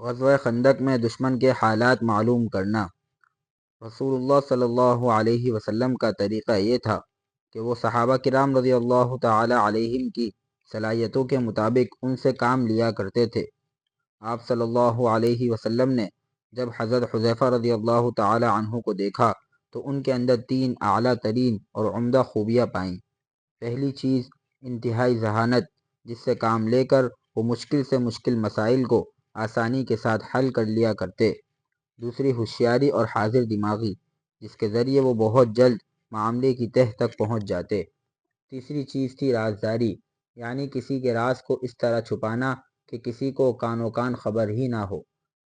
غزوہ خندق میں دشمن کے حالات معلوم کرنا۔ رسول اللہ صلی اللہ علیہ وسلم کا طریقہ یہ تھا کہ وہ صحابہ کرام رضی اللہ تعالی علیہم کی صلاحیتوں کے مطابق ان سے کام لیا کرتے تھے۔ آپ صلی اللہ علیہ وسلم نے جب حضرت حذیفہ رضی اللہ تعالی عنہ کو دیکھا تو ان کے اندر 3 اعلیٰ ترین اور عمدہ خوبیاں پائیں۔ پہلی چیز انتہائی ذہانت، جس سے کام لے کر وہ مشکل سے مشکل مسائل کو آسانی کے ساتھ حل کر لیا کرتے۔ دوسری ہوشیاری اور حاضر دماغی، جس کے ذریعے وہ بہت جلد معاملے کی تہہ تک پہنچ جاتے۔ تیسری چیز تھی رازداری، یعنی کسی کے راز کو اس طرح چھپانا کہ کسی کو کان و کان خبر ہی نہ ہو۔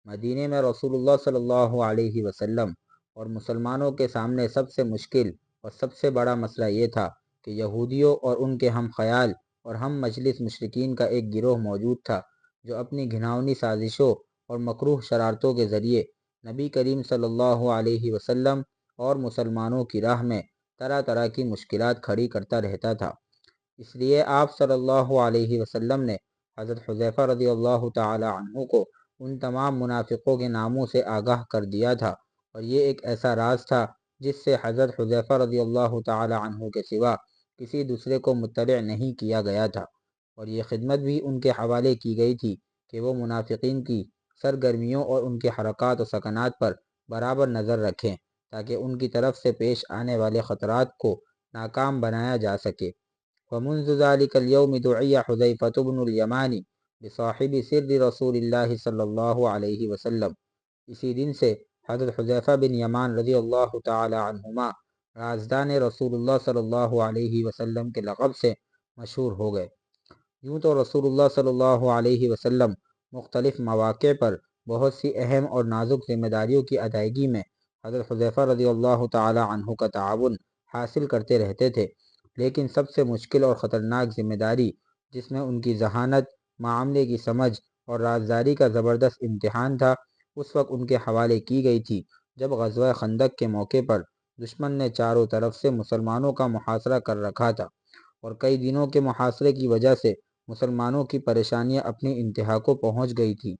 مدینے میں رسول اللہ صلی اللہ علیہ وسلم اور مسلمانوں کے سامنے سب سے مشکل اور سب سے بڑا مسئلہ یہ تھا کہ یہودیوں اور ان کے ہم خیال اور ہم مجلس مشرکین کا ایک گروہ موجود تھا جو اپنی گھناؤنی سازشوں اور مکروہ شرارتوں کے ذریعے نبی کریم صلی اللہ علیہ وسلم اور مسلمانوں کی راہ میں طرح طرح کی مشکلات کھڑی کرتا رہتا تھا۔ اس لیے آپ صلی اللہ علیہ وسلم نے حضرت حذیفہ رضی اللہ تعالی عنہ کو ان تمام منافقوں کے ناموں سے آگاہ کر دیا تھا، اور یہ ایک ایسا راز تھا جس سے حضرت حذیفہ رضی اللہ تعالی عنہ کے سوا کسی دوسرے کو مطلع نہیں کیا گیا تھا، اور یہ خدمت بھی ان کے حوالے کی گئی تھی کہ وہ منافقین کی سرگرمیوں اور ان کے حرکات و سکنات پر برابر نظر رکھیں تاکہ ان کی طرف سے پیش آنے والے خطرات کو ناکام بنایا جا سکے۔ ومنذ ذلك اليوم دعي حذيفة بن اليمان بصاحب سر رسول اللہ صلی اللہ علیہ وسلم۔ اسی دن سے حضرت حذیفہ بن یمان رضی اللہ تعالی عنہما رازدان رسول اللہ صلی اللہ علیہ وسلم کے لقب سے مشہور ہو گئے۔ یوں تو رسول اللہ صلی اللہ علیہ وسلم مختلف مواقع پر بہت سی اہم اور نازک ذمہ داریوں کی ادائیگی میں حضرت حذیفہ رضی اللہ تعالی عنہ کا تعاون حاصل کرتے رہتے تھے، لیکن سب سے مشکل اور خطرناک ذمہ داری، جس میں ان کی ذہانت، معاملے کی سمجھ اور رازداری کا زبردست امتحان تھا، اس وقت ان کے حوالے کی گئی تھی جب غزوہ خندق کے موقع پر دشمن نے چاروں طرف سے مسلمانوں کا محاصرہ کر رکھا تھا، اور کئی دنوں کے محاصرے کی وجہ سے مسلمانوں کی پریشانیاں اپنی انتہا کو پہنچ گئی تھی۔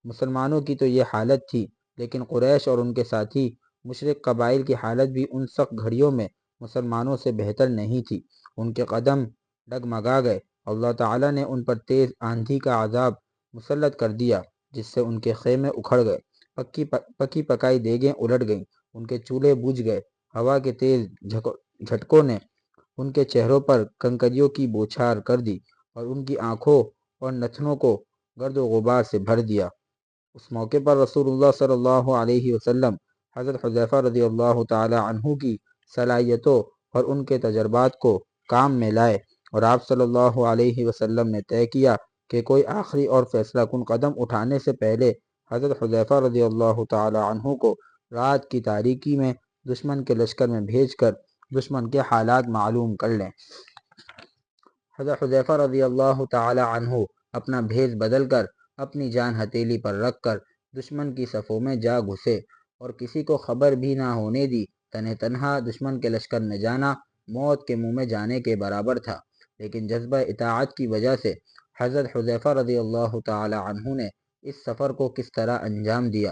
مسلمانوں کی تو یہ حالت تھی، لیکن قریش اور ان کے ساتھی مشرک قبائل کی حالت بھی ان سخت گھڑیوں میں مسلمانوں سے بہتر نہیں تھی۔ ان کے قدم ڈگمگا گئے۔ اللہ تعالیٰ نے ان پر تیز آندھی کا عذاب مسلط کر دیا، جس سے ان کے خیمے اکھڑ گئے، پکی پکائی دیگیں الٹ گئیں، ان کے چولہے بجھ گئے۔ ہوا کے تیز جھٹکوں نے ان کے چہروں پر کنکریوں کی بوچھار کر دی اور ان کی آنکھوں اور نتنوں کو گرد و غبار سے بھر دیا۔ اس موقع پر رسول اللہ صلی اللہ علیہ وسلم حضرت حذیفہ رضی اللہ تعالی عنہ کی صلاحیتوں اور ان کے تجربات کو کام میں لائے، اور آپ صلی اللہ علیہ وسلم نے طے کیا کہ کوئی آخری اور فیصلہ کن قدم اٹھانے سے پہلے حضرت حذیفہ رضی اللہ تعالی عنہ کو رات کی تاریکی میں دشمن کے لشکر میں بھیج کر دشمن کے حالات معلوم کر لیں۔ حضرت حذیفہ رضی اللہ تعالی عنہ اپنا بھیس بدل کر اپنی جان ہتھیلی پر رکھ کر دشمن کی صفوں میں جا گھسے، اور کسی کو خبر بھی نہ ہونے دی۔ تنہا دشمن کے لشکر میں جانا موت کے منہ میں جانے کے برابر تھا، لیکن جذبہ اطاعت کی وجہ سے حضرت حذیفہ رضی اللہ تعالی عنہ نے اس سفر کو کس طرح انجام دیا،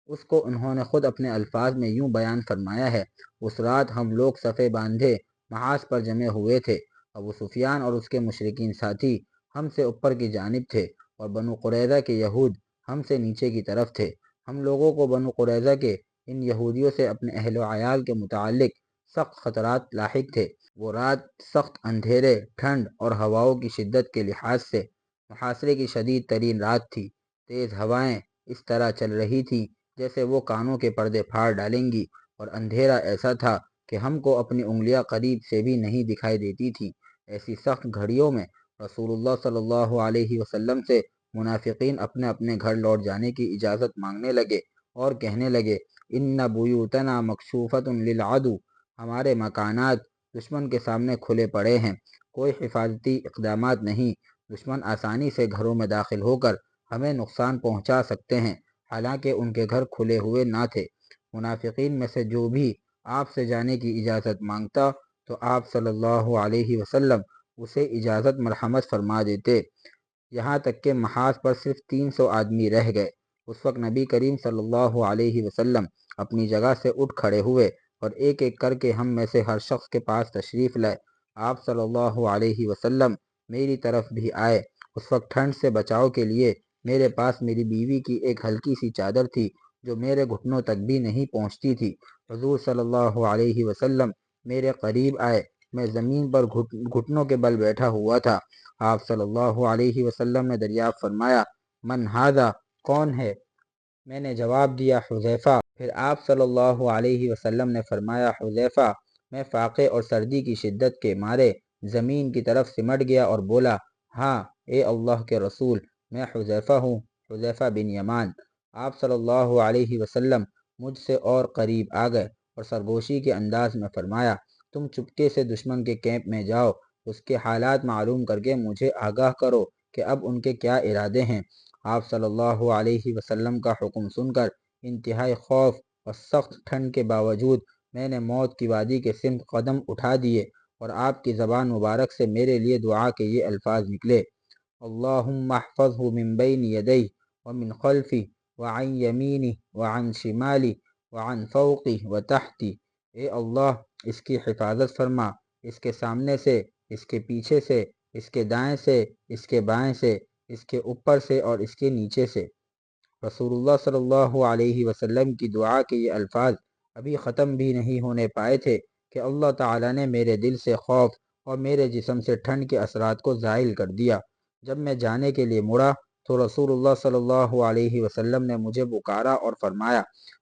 اس کو انہوں نے خود اپنے الفاظ میں یوں بیان فرمایا ہے: اس رات ہم لوگ صفیں باندھے محاذ پر جمع ہوئے تھے۔ ابو سفیان اور اس کے مشرکین ساتھی ہم سے اوپر کی جانب تھے، اور بنو قریظہ کے یہود ہم سے نیچے کی طرف تھے۔ ہم لوگوں کو بنو قریظہ کے ان یہودیوں سے اپنے اہل و عیال کے متعلق سخت خطرات لاحق تھے۔ وہ رات سخت اندھیرے، ٹھنڈ اور ہواؤں کی شدت کے لحاظ سے محاصرے کی شدید ترین رات تھی۔ تیز ہوائیں اس طرح چل رہی تھیں جیسے وہ کانوں کے پردے پھاڑ ڈالیں گی، اور اندھیرا ایسا تھا کہ ہم کو اپنی انگلیاں قریب سے بھی نہیں دکھائی دیتی تھیں۔ ایسی سخت گھڑیوں میں رسول اللہ صلی اللہ علیہ وسلم سے منافقین اپنے اپنے گھر لوٹ جانے کی اجازت مانگنے لگے اور کہنے لگے: ان بیوتنا مکشوفۃ للعدو، ہمارے مکانات دشمن کے سامنے کھلے پڑے ہیں، کوئی حفاظتی اقدامات نہیں، دشمن آسانی سے گھروں میں داخل ہو کر ہمیں نقصان پہنچا سکتے ہیں۔ حالانکہ ان کے گھر کھلے ہوئے نہ تھے۔ منافقین میں سے جو بھی آپ سے جانے کی اجازت مانگتا تو آپ صلی اللہ علیہ وسلم اسے اجازت مرحمت فرما دیتے۔ یہاں تک کہ محاذ پر صرف 300 آدمی رہ گئے۔ اس وقت نبی کریم صلی اللہ علیہ وسلم اپنی جگہ سے اٹھ کھڑے ہوئے اور ایک ایک کر کے ہم میں سے ہر شخص کے پاس تشریف لائے۔ آپ صلی اللہ علیہ وسلم میری طرف بھی آئے۔ اس وقت ٹھنڈ سے بچاؤ کے لیے میرے پاس میری بیوی کی ایک ہلکی سی چادر تھی جو میرے گھٹنوں تک بھی نہیں پہنچتی تھی۔ حضور صلی اللہ علیہ وسلم میرے قریب آئے۔ میں زمین پر گھٹنوں کے بل بیٹھا ہوا تھا۔ آپ صلی اللہ علیہ وسلم نے دریافت فرمایا، من ھذا، کون ہے؟ میں نے جواب دیا، حذیفہ۔ پھر آپ صلی اللہ علیہ وسلم نے فرمایا، حذیفہ، میں فاقے اور سردی کی شدت کے مارے زمین کی طرف سمٹ گیا اور بولا، ہاں اے اللہ کے رسول، میں حذیفہ ہوں، حذیفہ بن یمان۔ آپ صلی اللہ علیہ وسلم مجھ سے اور قریب آ گئے اور سرگوشی کے انداز میں فرمایا، تم چپکے سے دشمن کے کیمپ میں جاؤ، اس کے حالات معلوم کر کے مجھے آگاہ کرو کہ اب ان کے کیا ارادے ہیں۔ آپ صلی اللہ علیہ وسلم کا حکم سن کر انتہائی خوف اور سخت ٹھنڈ کے باوجود میں نے موت کی وادی کے سمت قدم اٹھا دیے اور آپ کی زبان مبارک سے میرے لیے دعا کے یہ الفاظ نکلے، اللہم احفظہ من بین یدیہ ومن خلفہ وعن یمینہ وعن شمالہ وعن فوقہ وتحتہ۔ اے اللہ، اس کی حفاظت فرما، اس کے سامنے سے، اس کے پیچھے سے، اس کے دائیں سے، اس کے بائیں سے، اس کے اوپر سے اور اس کے نیچے سے۔ رسول اللہ صلی اللہ علیہ وسلم کی دعا کے یہ الفاظ ابھی ختم بھی نہیں ہونے پائے تھے کہ اللہ تعالیٰ نے میرے دل سے خوف اور میرے جسم سے ٹھنڈ کے اثرات کو زائل کر دیا۔ جب میں جانے کے لیے مڑا تو رسول اللہ صلی اللہ علیہ وسلم نے مجھے پکارا اور فرمایا،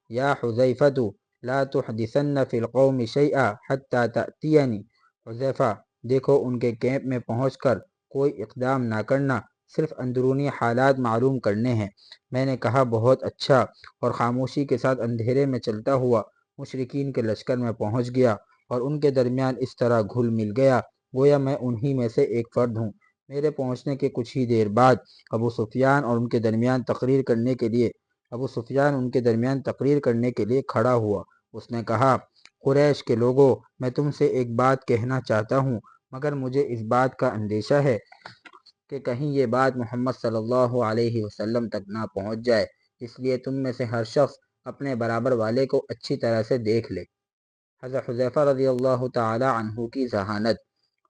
یا حذیفۃ لا تحدثن فی القوم شیئا حتی تأتینی۔ حذیفہ، دیکھو ان کے کیمپ میں پہنچ کر کوئی اقدام نہ کرنا، صرف اندرونی حالات معلوم کرنے ہیں۔ میں نے کہا، بہت اچھا، اور خاموشی کے ساتھ اندھیرے میں چلتا ہوا مشرکین کے لشکر میں پہنچ گیا اور ان کے درمیان اس طرح گھل مل گیا گویا میں انہی میں سے ایک فرد ہوں۔ میرے پہنچنے کے کچھ ہی دیر بعد ابو سفیان ان کے درمیان تقریر کرنے کے لیے کھڑا ہوا۔ اس نے کہا، قریش کے لوگوں، میں تم سے ایک بات کہنا چاہتا ہوں، مگر مجھے اس بات کا اندیشہ ہے کہ کہیں یہ بات محمد صلی اللہ علیہ وسلم تک نہ پہنچ جائے، اس لیے تم میں سے ہر شخص اپنے برابر والے کو اچھی طرح سے دیکھ لے۔ حضرت حذیفہ رضی اللہ تعالی عنہ کی ذہانت۔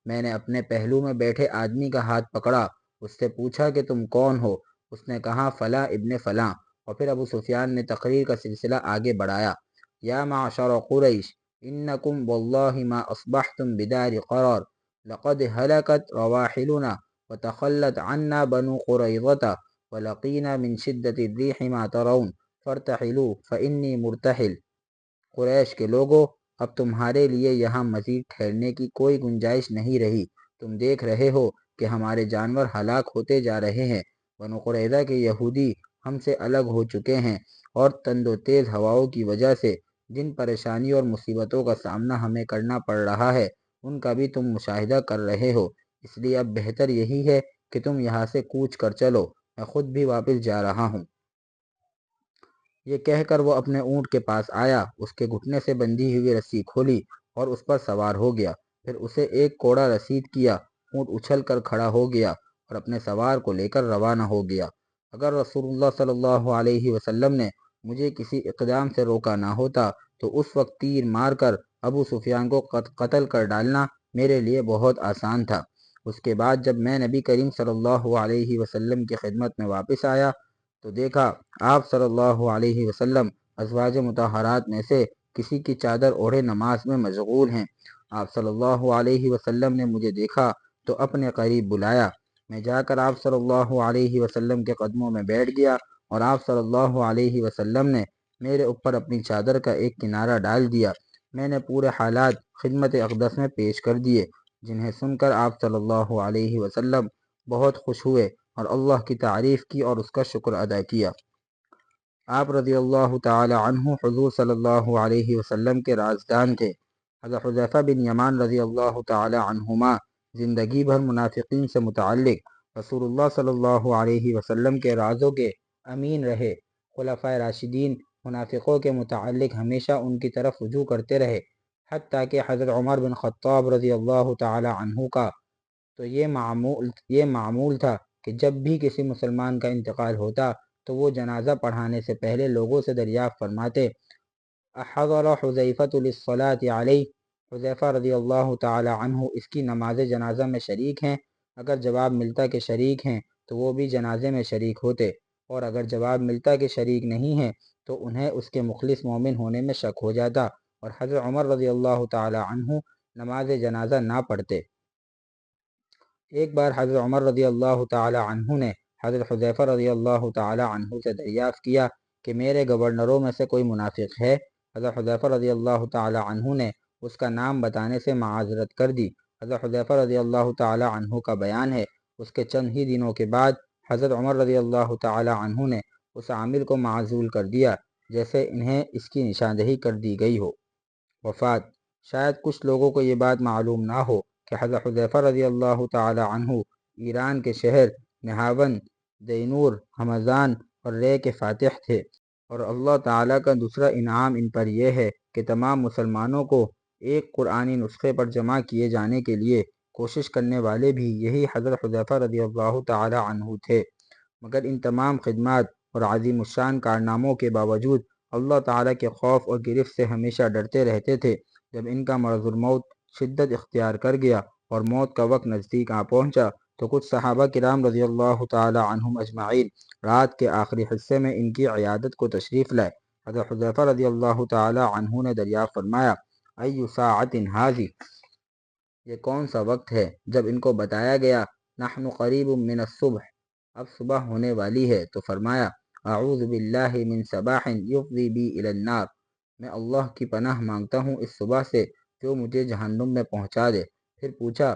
میں نے اپنے پہلو میں بیٹھے آدمی کا ہاتھ پکڑا، اس سے پوچھا کہ تم کون ہو؟ اس نے کہا، فلاں ابن فلاں، اور پھر ابو سفیان نے تقریر کا سلسلہ آگے بڑھایا، یا معشر قریش، انکم واللہ ما اصبحتم بدار قرار، لقد ہلکت رواحلنا وتخلت عنا بنو قریظة ولقینا من شدت الریح ما ترون فارتحلوا فانی مرتحل۔ قریش کے لوگوں، اب تمہارے لیے یہاں مزید ٹھہرنے کی کوئی گنجائش نہیں رہی۔ تم دیکھ رہے ہو کہ ہمارے جانور ہلاک ہوتے جا رہے ہیں۔ بنو قریظہ کے یہودی ہم سے الگ ہو چکے ہیں اور تند و تیز ہواؤں کی وجہ سے جن پریشانیوں اور مصیبتوں کا سامنا ہمیں کرنا پڑ رہا ہے ان کا بھی تم مشاہدہ کر رہے ہو، اس لیے اب بہتر یہی ہے کہ تم یہاں سے کوچ کر چلو، میں خود بھی واپس جا رہا ہوں۔ یہ کہہ کر وہ اپنے اونٹ کے پاس آیا، اس کے گھٹنے سے بندھی ہوئی رسی کھولی اور اس پر سوار ہو گیا، پھر اسے ایک کوڑا رسید کیا، اونٹ اچھل کر کھڑا ہو گیا اور اپنے سوار کو لے کر روانہ ہو گیا۔ اگر رسول اللہ صلی اللہ علیہ وسلم نے مجھے کسی اقدام سے روکا نہ ہوتا تو اس وقت تیر مار کر ابو سفیان کو قتل کر ڈالنا میرے لیے بہت آسان تھا۔ اس کے بعد جب میں نبی کریم صلی اللہ علیہ وسلم کی خدمت میں واپس آیا تو دیکھا آپ صلی اللہ علیہ وسلم ازواج مطہرات میں سے کسی کی چادر اوڑھے نماز میں مشغول ہیں۔ آپ صلی اللہ علیہ وسلم نے مجھے دیکھا تو اپنے قریب بلایا۔ میں جا کر آپ صلی اللہ علیہ وسلم کے قدموں میں بیٹھ گیا اور آپ صلی اللہ علیہ وسلم نے میرے اوپر اپنی چادر کا ایک کنارہ ڈال دیا۔ میں نے پورے حالات خدمت اقدس میں پیش کر دیے، جنہیں سن کر آپ صلی اللہ علیہ وسلم بہت خوش ہوئے اور اللہ کی تعریف کی اور اس کا شکر ادا کیا۔ آپ رضی اللہ تعالی عنہ حضور صلی اللہ علیہ وسلم کے رازدان تھے۔ حضرت حذیفہ بن یمان رضی اللہ تعالی عنہما زندگی بھر منافقین سے متعلق رسول اللہ صلی اللہ علیہ وسلم کے رازوں کے امین رہے۔ خلفائے راشدین منافقوں کے متعلق ہمیشہ ان کی طرف رجوع کرتے رہے، حتیٰ کہ حضرت عمر بن خطاب رضی اللہ تعالی عنہ کا تو یہ معمول تھا کہ جب بھی کسی مسلمان کا انتقال ہوتا تو وہ جنازہ پڑھانے سے پہلے لوگوں سے دریافت فرماتے، احضر حذیفۃ للصلاۃ علیہ، حذیفہ رضی اللہ تعالی عنہ اس کی نماز جنازہ میں شریک ہیں؟ اگر جواب ملتا کہ شریک ہیں تو وہ بھی جنازے میں شریک ہوتے، اور اگر جواب ملتا کہ شریک نہیں ہیں تو انہیں اس کے مخلص مومن ہونے میں شک ہو جاتا اور حضرت عمر رضی اللہ تعالی عنہ نماز جنازہ نہ پڑھتے۔ ایک بار حضرت عمر رضی اللہ تعالی عنہ نے حضرت حذیفہ رضی اللہ تعالی عنہ سے دریافت کیا کہ میرے گورنروں میں سے کوئی منافق ہے؟ حضرت حذیفہ رضی اللہ تعالی عنہ نے اس کا نام بتانے سے معذرت کر دی۔ حضرت حذیفہ رضی اللہ تعالی عنہ کا بیان ہے، اس کے چند ہی دنوں کے بعد حضرت عمر رضی اللہ تعالی عنہ نے اس عامل کو معزول کر دیا جیسے انہیں اس کی نشاندہی کر دی گئی ہو۔ وفات۔ شاید کچھ لوگوں کو یہ بات معلوم نہ ہو کہ حضرت حذیفہ رضی اللہ تعالی عنہ ایران کے شہر نہاون، دینور، ہمذان اور رے کے فاتح تھے، اور اللہ تعالیٰ کا دوسرا انعام ان پر یہ ہے کہ تمام مسلمانوں کو ایک قرآنی نسخے پر جمع کیے جانے کے لیے کوشش کرنے والے بھی یہی حضرت حذیفہ رضی اللہ تعالی عنہ تھے۔ مگر ان تمام خدمات اور عظیم الشان کارناموں کے باوجود اللہ تعالیٰ کے خوف اور گرفت سے ہمیشہ ڈرتے رہتے تھے۔ جب ان کا مرض الموت شدت اختیار کر گیا اور موت کا وقت نزدیک آ پہنچا تو کچھ صحابہ کرام رضی اللہ تعالی عنہم اجمعین رات کے آخری حصے میں ان کی عیادت کو تشریف لائے۔ حضرت حذیفہ رضی اللہ تعالی عنہ نے دریافت فرمایا، ای ساعۃ ھذہ، یہ کون سا وقت ہے؟ جب ان کو بتایا گیا نحن قریب من الصبح، اب صبح ہونے والی ہے، تو فرمایا اعوذ باللہ من صباح یفضی بی الی النار، میں اللہ کی پناہ مانگتا ہوں اس صبح سے جو مجھے جہنم میں پہنچا دے۔ پھر پوچھا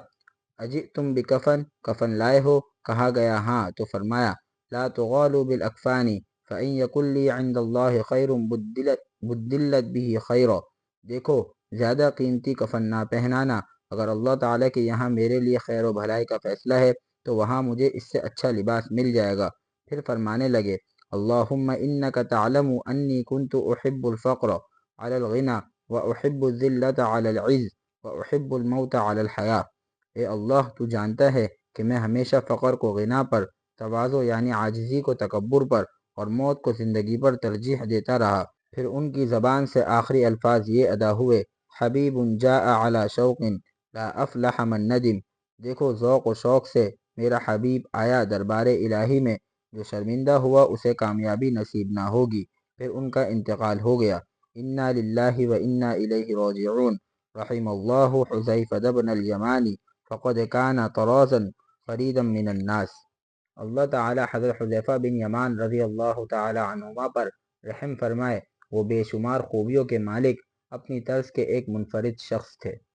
اجئتم بکفن، کفن لائے ہو؟ کہا گیا ہاں، تو فرمایا لا تغالوا بالاکفان فان یکن لی عند اللہ خیر بدلت به خیرا، دیکھو زیادہ قیمتی کفن نہ پہنانا، اگر اللہ تعالیٰ کے یہاں میرے لیے خیر و بھلائی کا فیصلہ ہے تو وہاں مجھے اس سے اچھا لباس مل جائے گا۔ پھر فرمانے لگے اللہم انک تعلم انی کنت احب الفقر علی الغنى واحب الذلة علی العز واحب الموت علی الحیاة، اے اللہ تو جانتا ہے کہ میں ہمیشہ فقر کو غنا پر، تواضع یعنی عاجزی کو تکبر پر، اور موت کو زندگی پر ترجیح دیتا رہا۔ پھر ان کی زبان سے آخری الفاظ یہ ادا ہوئے حبیب جاء علی شوق لا افلح من ندم، دیکھو ذوق و شوق سے میرا حبیب آیا دربار الہی میں، جو شرمندہ ہوا اسے کامیابی نصیب نہ ہوگی۔ پھر ان کا انتقال ہو گیا۔ انا للہ و انا الیہ راجعون، رحم اللہ حذیفۃ بن الیمان فقد کان طرازا فريدا من الناس، اللہ تعالی حضرت حذیفہ بن یمان رضی اللہ تعالی عنہما پر رحم فرمائے، وہ بے شمار خوبیوں کے مالک، اپنی طرز کے ایک منفرد شخص تھے۔